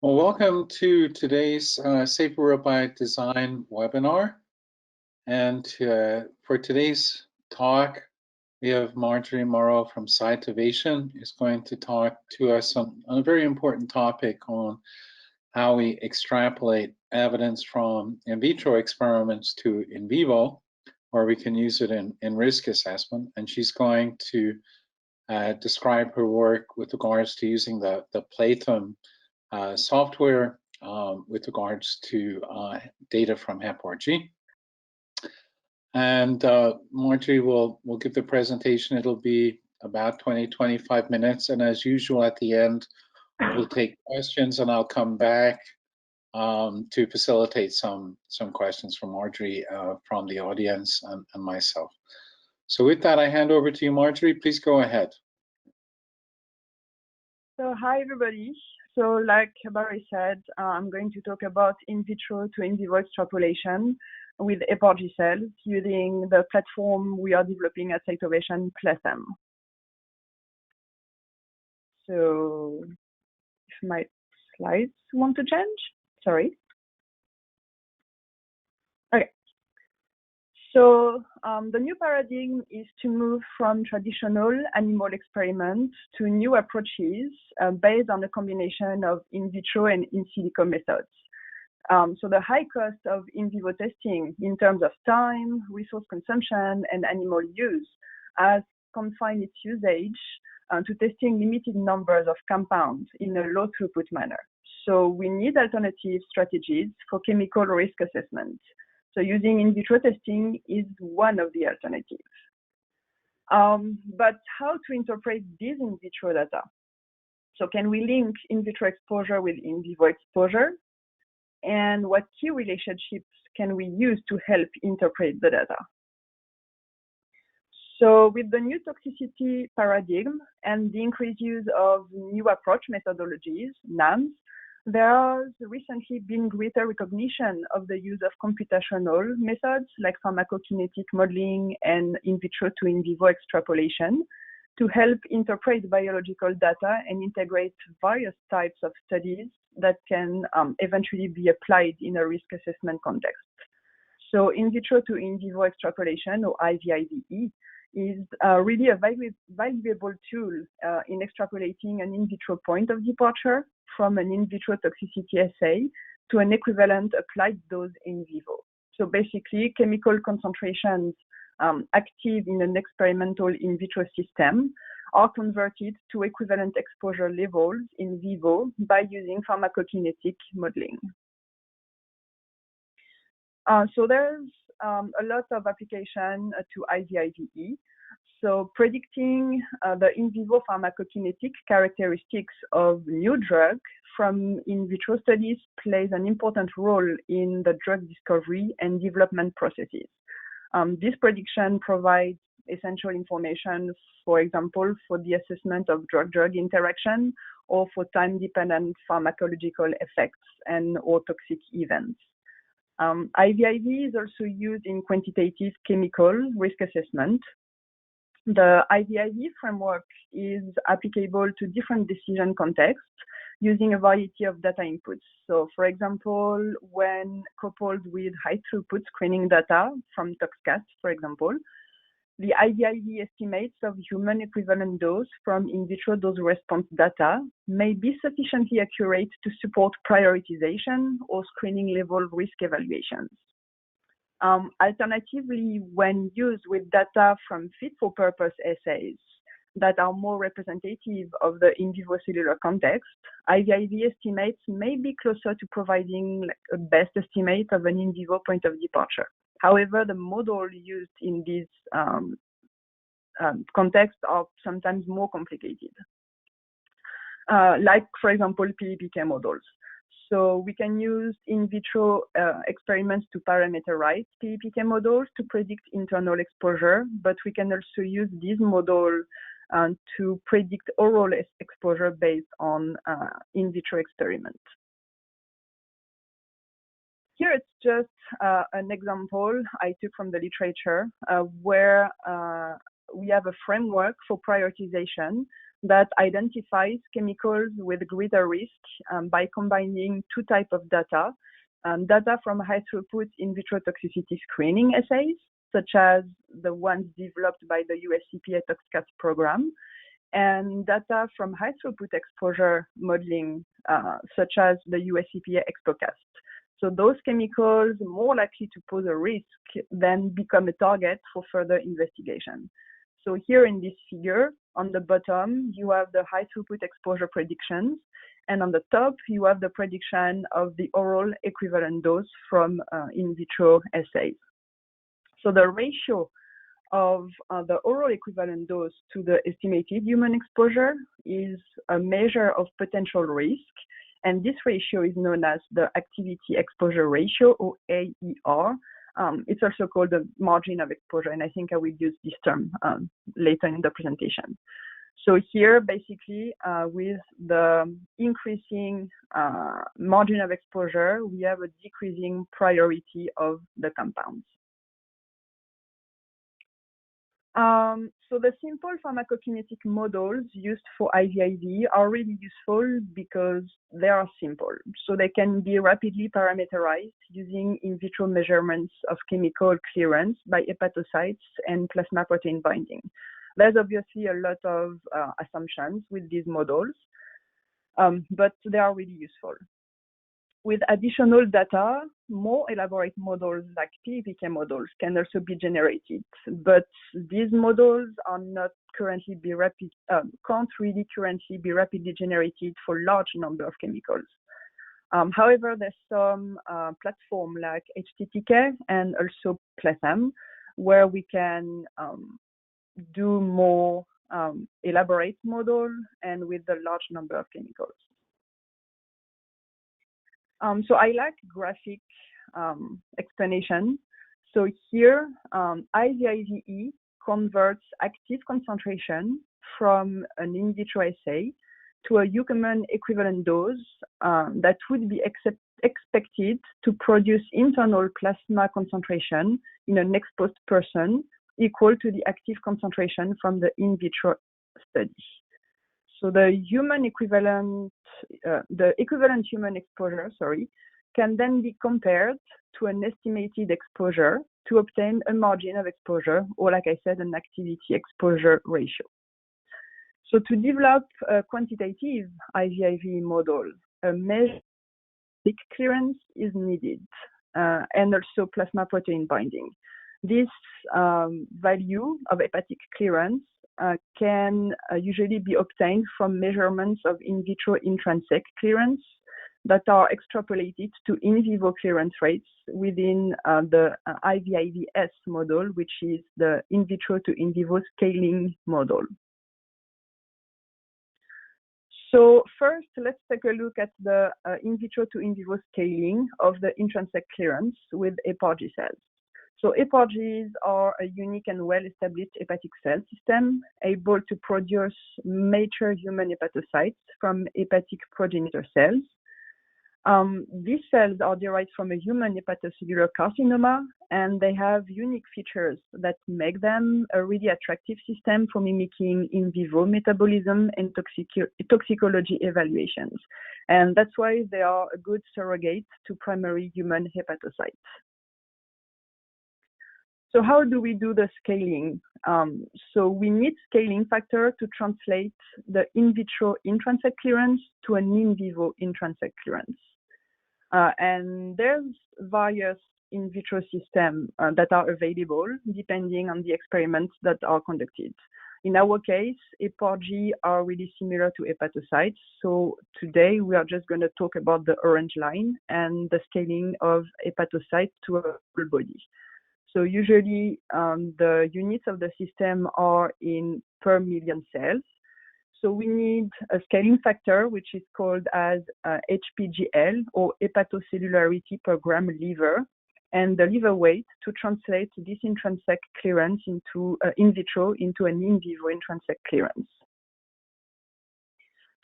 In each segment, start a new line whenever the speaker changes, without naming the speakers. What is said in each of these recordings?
Well, welcome to today's Safer Robot Design webinar. And for today's talk, we have Marjorie Morrow from Scitivation is going to talk to us on a very important topic on how we extrapolate evidence from in vitro experiments to in vivo, where we can use it in risk assessment. And she's going to describe her work with regards to using the Platham software with regards to data from HepaRG. And Marjorie will give the presentation. It'll be about 20-25 minutes. And as usual, at the end, we'll take questions and I'll come back to facilitate some questions from Marjorie from the audience and myself. So with that, I hand over to you, Marjorie. Please go ahead.
So hi, everybody. So like Barry said, I'm going to talk about in vitro to in vivo extrapolation with HepaRG cells using the platform we are developing at Scitivation, Platham. So if my slides want to change, sorry. Okay. So the new paradigm is to move from traditional animal experiments to new approaches based on a combination of in vitro and in silico methods. So the high cost of in vivo testing in terms of time, resource consumption, and animal use has confined its usage to testing limited numbers of compounds in a low throughput manner. So we need alternative strategies for chemical risk assessment. So using in vitro testing is one of the alternatives. But how to interpret these in vitro data? So can we link in vitro exposure with in vivo exposure? And what key relationships can we use to help interpret the data? So with the new toxicity paradigm and the increased use of new approach methodologies, NAMs, there has recently been greater recognition of the use of computational methods like pharmacokinetic modeling and in vitro to in vivo extrapolation to help interpret biological data and integrate various types of studies that can eventually be applied in a risk assessment context. So in vitro to in vivo extrapolation, or IVIVE, is really a valuable tool in extrapolating an in vitro point of departure from an in vitro toxicity assay to an equivalent applied dose in vivo. So basically, chemical concentrations active in an experimental in vitro system are converted to equivalent exposure levels in vivo by using pharmacokinetic modeling. So there's a lot of application to IVIVE. So predicting the in vivo pharmacokinetic characteristics of new drug from in vitro studies plays an important role in the drug discovery and development processes. This prediction provides essential information, for example, for the assessment of drug-drug interaction or for time-dependent pharmacological effects and or toxic events. IVIVE is also used in quantitative chemical risk assessment. The IVIVE framework is applicable to different decision contexts using a variety of data inputs. So for example, when coupled with high throughput screening data from ToxCast, for example, the IVIVE estimates of human equivalent dose from in vitro dose response data may be sufficiently accurate to support prioritization or screening level risk evaluations. Alternatively, when used with data from fit-for-purpose assays that are more representative of the in vivo cellular context, IVIVE estimates may be closer to providing a best estimate of an in vivo point of departure. However, the model used in these contexts are sometimes more complicated, like, for example, PBPK models. So we can use in vitro experiments to parameterize PBPK models to predict internal exposure, but we can also use these models to predict oral exposure based on in vitro experiments. Here it's just an example I took from the literature where we have a framework for prioritization that identifies chemicals with greater risk by combining two types of data. Data from high throughput in vitro toxicity screening assays, such as the ones developed by the US EPA ToxCast program, and data from high throughput exposure modeling, such as the US EPA ExpoCast. So those chemicals more likely to pose a risk than become a target for further investigation. So here in this figure, on the bottom, you have the high throughput exposure predictions, and on the top, you have the prediction of the oral equivalent dose from in vitro assays. So the ratio of the oral equivalent dose to the estimated human exposure is a measure of potential risk, and this ratio is known as the activity exposure ratio, or AER. It's also called the margin of exposure, and I think I will use this term later in the presentation. So here, basically, with the increasing margin of exposure, we have a decreasing priority of the compounds. So the simple pharmacokinetic models used for IVIVE are really useful because they are simple. So they can be rapidly parameterized using in vitro measurements of chemical clearance by hepatocytes and plasma protein binding. There's obviously a lot of assumptions with these models, but they are really useful. With additional data, more elaborate models like PEPK models can also be generated, but these models are not currently can't really currently be rapidly generated for large number of chemicals. However, there's some platform like HTTK and also Plasm where we can do more elaborate model and with a large number of chemicals. So I like graphic explanation. So here, IVIVE converts active concentration from an in vitro assay to a human equivalent dose that would be expected to produce internal plasma concentration in an exposed person equal to the active concentration from the in vitro study. So the equivalent human exposure, can then be compared to an estimated exposure to obtain a margin of exposure, or like I said, an activity exposure ratio. So to develop a quantitative IVIVE model, a measured clearance is needed, and also plasma protein binding. This value of hepatic clearance can usually be obtained from measurements of in vitro intrinsic clearance that are extrapolated to in vivo clearance rates within the IVIVS model, which is the in vitro to in vivo scaling model. So first, let's take a look at the in vitro to in vivo scaling of the intrinsic clearance with HepaRG cells. So HepaRGs are a unique and well-established hepatic cell system able to produce mature human hepatocytes from hepatic progenitor cells. These cells are derived from a human hepatocellular carcinoma, and they have unique features that make them a really attractive system for mimicking in vivo metabolism and toxicology evaluations. And that's why they are a good surrogate to primary human hepatocytes. So how do we do the scaling? So we need scaling factor to translate the in vitro intrinsic clearance to an in vivo intrinsic clearance. And there's various in vitro systems that are available depending on the experiments that are conducted. In our case, HepaRG are really similar to hepatocytes. So today we are just going to talk about the orange line and the scaling of hepatocytes to a whole body. So usually the units of the system are in per million cells. So we need a scaling factor, which is called as HPGL, or hepatocellularity per gram liver, and the liver weight to translate this intrinsic clearance into in vitro into an in vivo intrinsic clearance.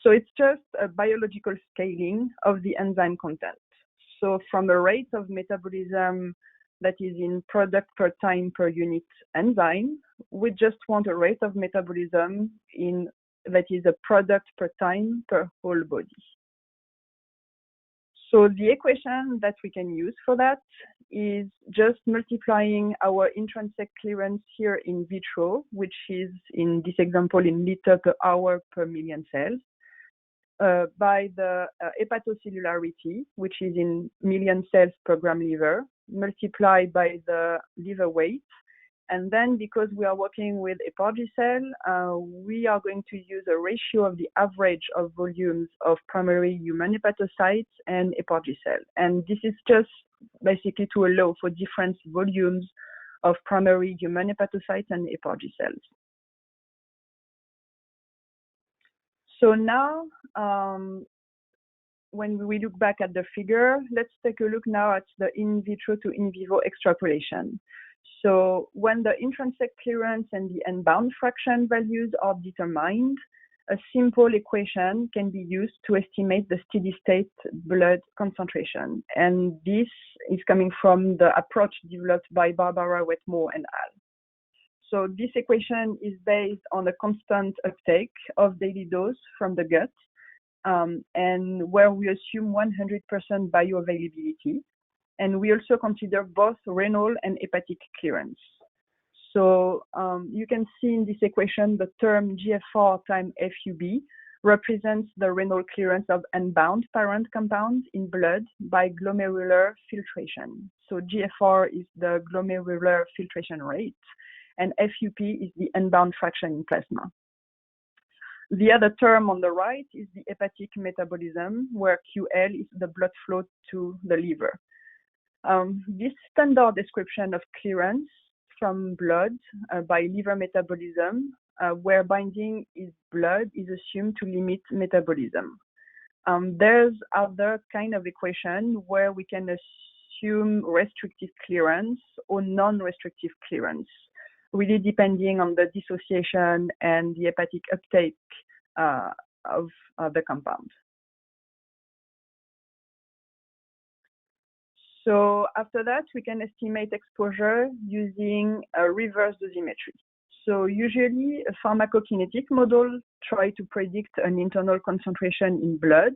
So it's just a biological scaling of the enzyme content. So from a rate of metabolism that is in product per time per unit enzyme, we just want a rate of metabolism in that is a product per time per whole body. So the equation that we can use for that is just multiplying our intrinsic clearance here in vitro, which is in this example in liter per hour per million cells, by the hepatocellularity, which is in million cells per gram liver, multiplied by the liver weight. And then because we are working with HepaRG cell, we are going to use a ratio of the average of volumes of primary human hepatocytes and HepaRG cell. And this is just basically to allow for different volumes of primary human hepatocytes and HepaRG cells. So now, when we look back at the figure, let's take a look now at the in vitro to in vivo extrapolation. So when the intrinsic clearance and the end-bound fraction values are determined, a simple equation can be used to estimate the steady state blood concentration. And this is coming from the approach developed by Barbara Wetmore and al. So this equation is based on a constant uptake of daily dose from the gut, and where we assume 100% bioavailability. And we also consider both renal and hepatic clearance. So you can see in this equation the term GFR times FUB represents the renal clearance of unbound parent compounds in blood by glomerular filtration. So GFR is the glomerular filtration rate, and FUP is the unbound fraction in plasma. The other term on the right is the hepatic metabolism, where QL is the blood flow to the liver. This standard description of clearance from blood by liver metabolism, where binding is blood, is assumed to limit metabolism. There's other kind of equation where we can assume restrictive clearance or non-restrictive clearance, really depending on the dissociation and the hepatic uptake of the compound. So after that, we can estimate exposure using a reverse dosimetry. So usually a pharmacokinetic model tries to predict an internal concentration in blood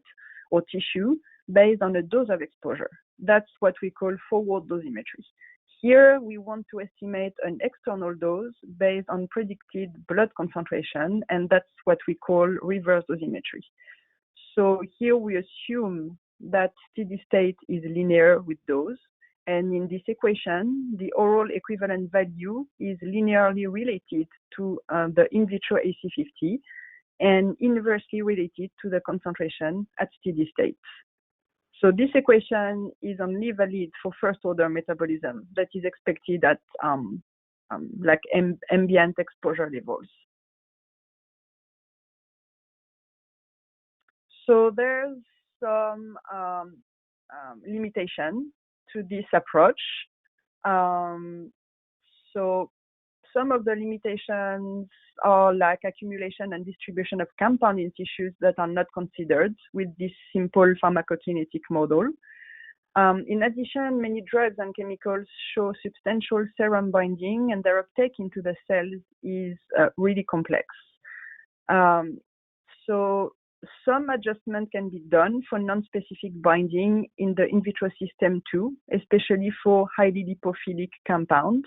or tissue based on a dose of exposure. That's what we call forward dosimetry. Here, we want to estimate an external dose based on predicted blood concentration, and that's what we call reverse dosimetry. So here we assume that steady state is linear with dose, and in this equation, the oral equivalent value is linearly related to the in vitro AC50 and inversely related to the concentration at steady state. So this equation is only valid for first order metabolism that is expected at like ambient exposure levels. So there's some limitation to this approach. So some of the limitations are like accumulation and distribution of compound in tissues that are not considered with this simple pharmacokinetic model. In addition, many drugs and chemicals show substantial serum binding, and their uptake into the cells is really complex. So some adjustment can be done for non-specific binding in the in vitro system too, especially for highly lipophilic compounds,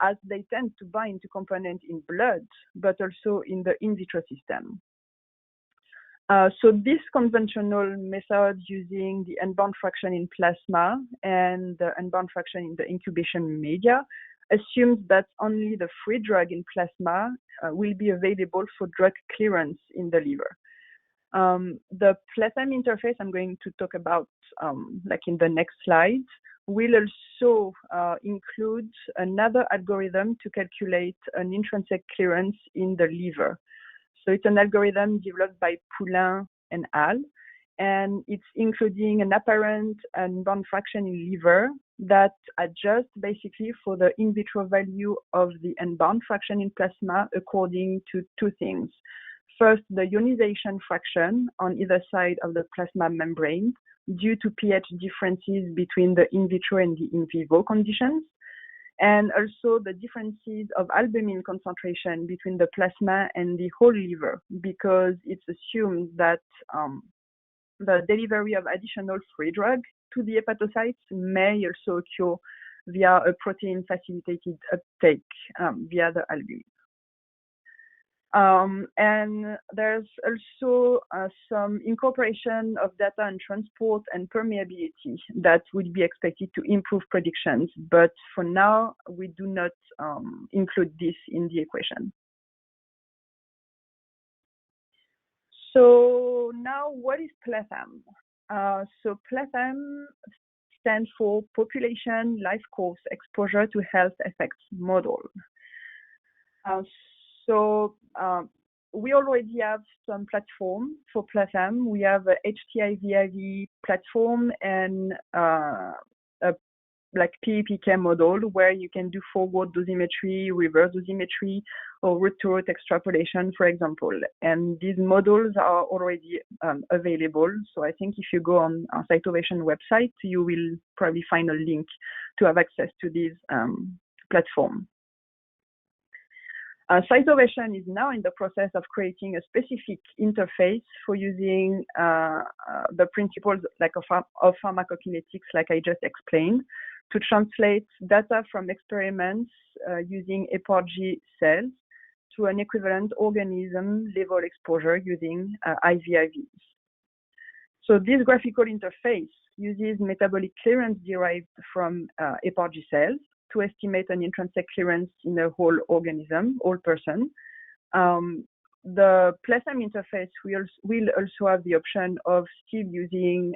as they tend to bind to components in blood, but also in the in vitro system. So this conventional method using the unbound fraction in plasma and the unbound fraction in the incubation media assumes that only the free drug in plasma will be available for drug clearance in the liver. The plasma interface I'm going to talk about like in the next slide will also include another algorithm to calculate an intrinsic clearance in the liver. So it's an algorithm developed by Poulain and al, and it's including an apparent unbound fraction in liver that adjusts basically for the in vitro value of the unbound fraction in plasma according to two things. First, the ionization fraction on either side of the plasma membrane due to pH differences between the in vitro and the in vivo conditions. and also the differences of albumin concentration between the plasma and the whole liver, because it's assumed that the delivery of additional free drug to the hepatocytes may also occur via a protein-facilitated uptake via the albumin. And there's also some incorporation of data on transport and permeability that would be expected to improve predictions, but for now, we do not include this in the equation. So now, what is PLATHAM? So PLATHAM stands for Population Life Course Exposure to Health Effects Model. We already have some platform for PLATHAM. We have a HepaRG platform and a like PEPK model where you can do forward dosimetry, reverse dosimetry, or route-to-route extrapolation, for example. And these models are already available. So I think if you go on our Cytovation website, you will probably find a link to have access to this platform. Cytovation is now in the process of creating a specific interface for using the principles like of pharmacokinetics, like I just explained, to translate data from experiments using HepaRG cells to an equivalent organism level exposure using IVIVE. So this graphical interface uses metabolic clearance derived from HepaRG cells to estimate an intrinsic clearance in a whole organism, whole person. The PLATHAM interface will also have the option of still using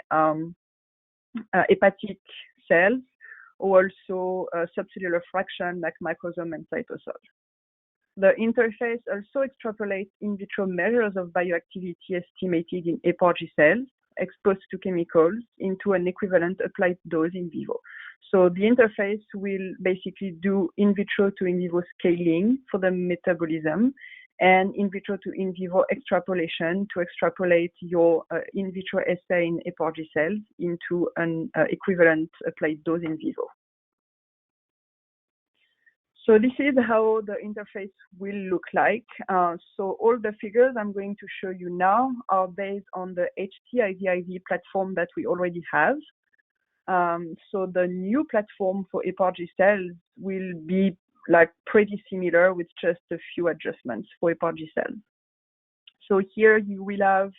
hepatic cells, or also subcellular fraction like microsome and cytosol. The interface also extrapolates in vitro measures of bioactivity estimated in HepaRG cells exposed to chemicals into an equivalent applied dose in vivo. So the interface will basically do in vitro to in vivo scaling for the metabolism and in vitro to in vivo extrapolation to extrapolate your in vitro assay in HepaRG cells into an equivalent applied dose in vivo. So this is how the interface will look like. So all the figures I'm going to show you now are based on the HepaRG platform that we already have. So the new platform for HepaRG cells will be like pretty similar with just a few adjustments for HepaRG cells. So here you will have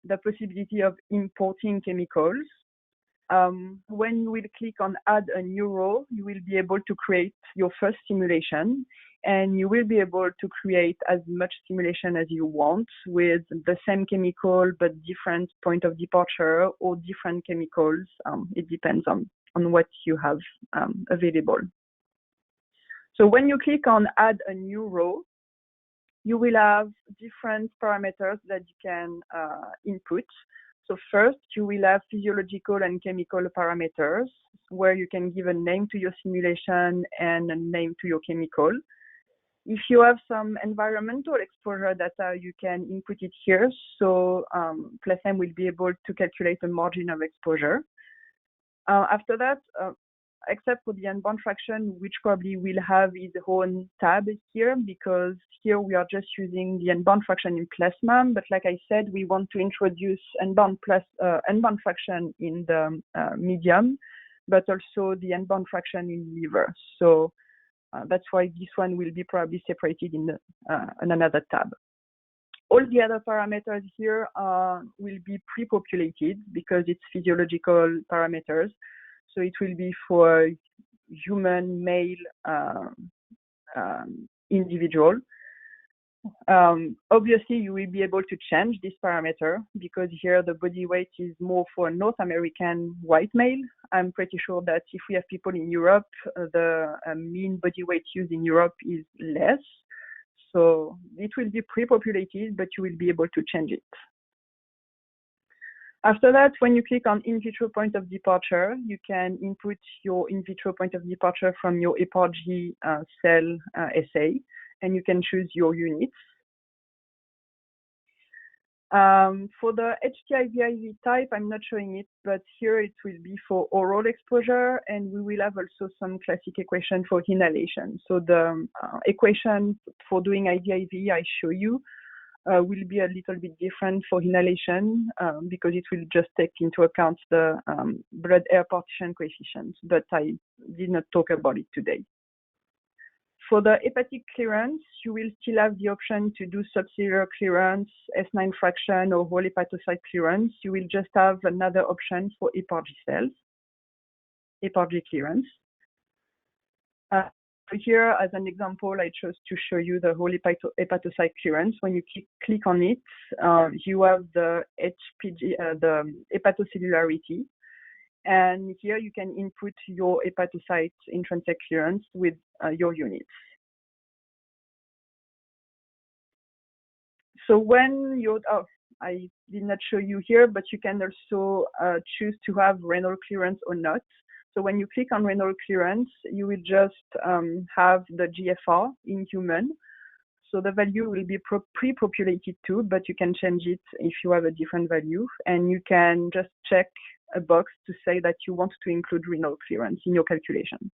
the possibility of importing chemicals. When you will click on add a new row, you will be able to create your first simulation, and you will be able to create as much simulation as you want with the same chemical but different point of departure or different chemicals. It depends on what you have available. So when you click on add a new row, you will have different parameters that you can input. So first, you will have physiological and chemical parameters where you can give a name to your simulation and a name to your chemical. If you have some environmental exposure data, you can input it here. So PLATHAM will be able to calculate a margin of exposure. After that, except for the unbound fraction, which probably will have its own tab here, because here we are just using the unbound fraction in plasma. But like I said, we want to introduce unbound fraction in the medium, but also the unbound fraction in liver. So that's why this one will be probably separated in another tab. All the other parameters here will be pre-populated because it's physiological parameters. So it will be for human male individual. Obviously, you will be able to change this parameter because here the body weight is more for North American white male. I'm pretty sure that if we have people in Europe, the mean body weight used in Europe is less. So it will be pre-populated, but you will be able to change it. After that, when you click on in vitro point of departure, you can input your in vitro point of departure from your HepaRG cell assay, and you can choose your units. For the HepaRG type, I'm not showing it, but here it will be for oral exposure, and we will have also some classic equation for inhalation. So the equation for doing IVIVE I show you will be a little bit different for inhalation because it will just take into account the blood-air partition coefficient, but I did not talk about it today. For the hepatic clearance, you will still have the option to do subcellular clearance, S9 fraction, or whole hepatocyte clearance. You will just have another option for HepaRG cells, HepaRG clearance. Here, as an example, I chose to show you the whole hepatocyte clearance. When you click on it, you have the the hepatocellularity. And here you can input your hepatocyte intrinsic clearance with your units. So when you, I did not show you here, but you can also choose to have renal clearance or not. So when you click on renal clearance, you will just have the GFR in human. So the value will be pre-populated too, but you can change it if you have a different value. And you can just check a box to say that you want to include renal clearance in your calculation.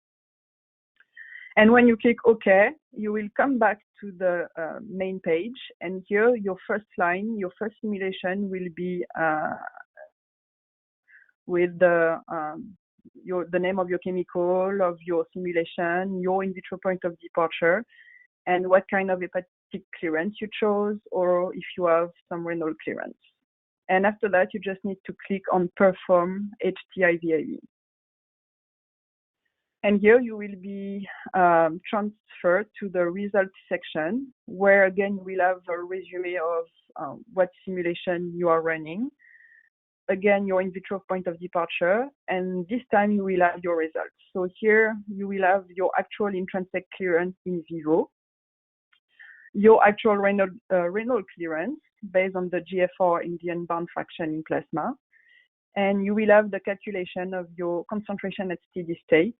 And when you click OK, you will come back to the main page. And here, your first line, your first simulation will be with the name of your chemical, of your simulation, your in vitro point of departure, and what kind of hepatic clearance you chose, or if you have some renal clearance. And after that, you just need to click on Perform HepaRG. And here you will be transferred to the results section, where again, you will have a resume of what simulation you are running. Again, your in vitro point of departure, and this time you will have your results. So here you will have your actual intrinsic clearance in vivo, your actual renal clearance based on the GFR in the unbound fraction in plasma, and you will have the calculation of your concentration at steady state,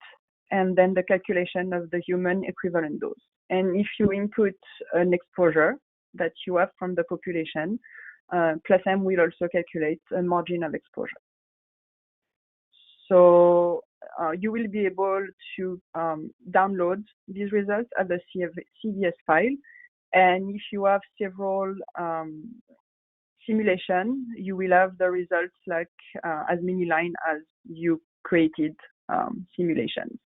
and then the calculation of the human equivalent dose. And if you input an exposure that you have from the population, PlasM will also calculate a margin of exposure. So you will be able to download these results as a CVS file. And if you have several simulations, you will have the results like as many lines as you created simulations.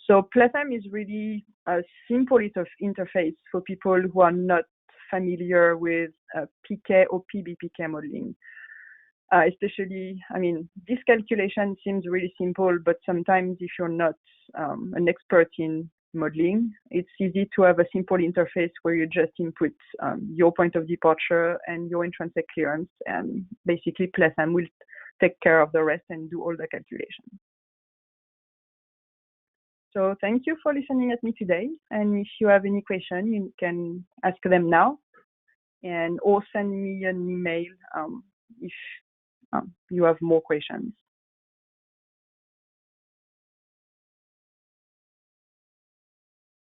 So PlasM is really a simple interface for people who are not familiar with PK or PBPK modeling. Especially, I mean, this calculation seems really simple, but sometimes if you're not an expert in modeling, it's easy to have a simple interface where you just input your point of departure and your intrinsic clearance, and basically PlasM will take care of the rest and do all the calculations. So thank you for listening at me today. And if you have any question, you can ask them now, and or send me an email if you have more questions.